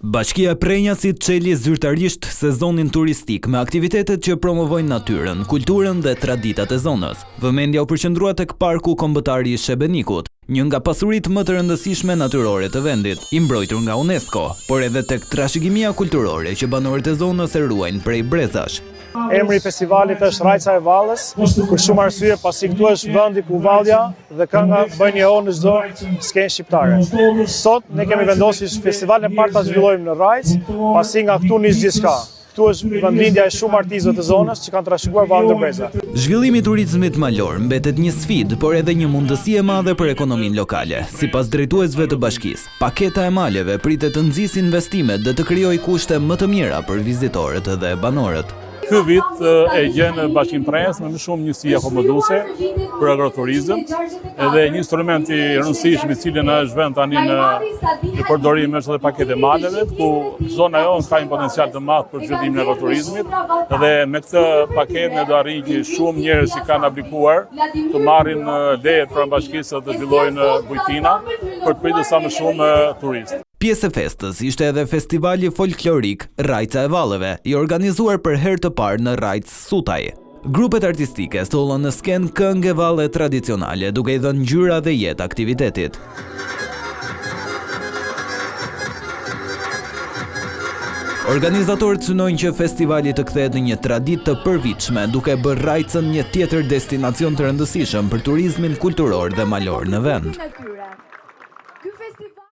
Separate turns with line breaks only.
Bashkia e Prenjasit çeli zyrtarisht sezonin turistik me aktivitetet që promovojnë natyrën, kulturën dhe traditat e zonës. Vëmendja u përqendrua tek Parku Kombëtar i Shebenikut, një nga pasuritë më të rëndësishme natyrore të vendit, i mbrojtur nga UNESCO, por edhe tek trashëgimia kulturore që banorët e zonës e ruajnë prej brezash.
Emri i festivalit është Rajca e Vallës, për shumë arsye pasi këtu është vendi ku vallja dhe kënga bëjnë një orë në çdo skenë shqiptare. Sot ne kemi vendosur festivalin e parë ta zhvillojmë në Rajcë, pasi nga këtu nis gjithçka. Këtu është vendlindja e shumë artistëve të zonës që kanë trashëguar vallën e breza.
Zhvillimi i turizmit malor mbetet një sfidë, por edhe një mundësi e madhe për ekonominë lokale. Sipas drejtuesve të bashkisë, paketa e maleve pritet të nxjisë investimet dhe të krijojë kushte më të mira për vizitorët dhe banorët.
Ky vit e gjen Bashkinë Prenjas me më shumë njësi akomoduese për agroturizëm, edhe një instrument i rëndësishëm i cili na është vënë tani në përdorim është edhe pakete maleve, ku zona jonë ka një potencial të madh për zhvillimin e agroturizmit, dhe me këtë paketë ne do arrijmë që shumë njerëz që kanë aplikuar të marrin lejet pranë bashkisë të zhvillojnë bujtina për të pritur sa më shumë turistë.
Pjesë e festës ishte edhe festivali folklorik Rajca e Vallëve, i organizuar për herë të parë në Rajc Sutaj. Grupet artistike stollën në skenë këngë valle tradicionale, duke i dhënë ngjyra dhe jetë aktivitetit. Organizatorët synojnë që festivali të kthehet në një traditë të përvitshme, duke bërë Rajcën një tjetër destinacion të rëndësishëm për turizmin kulturor dhe malor në vend.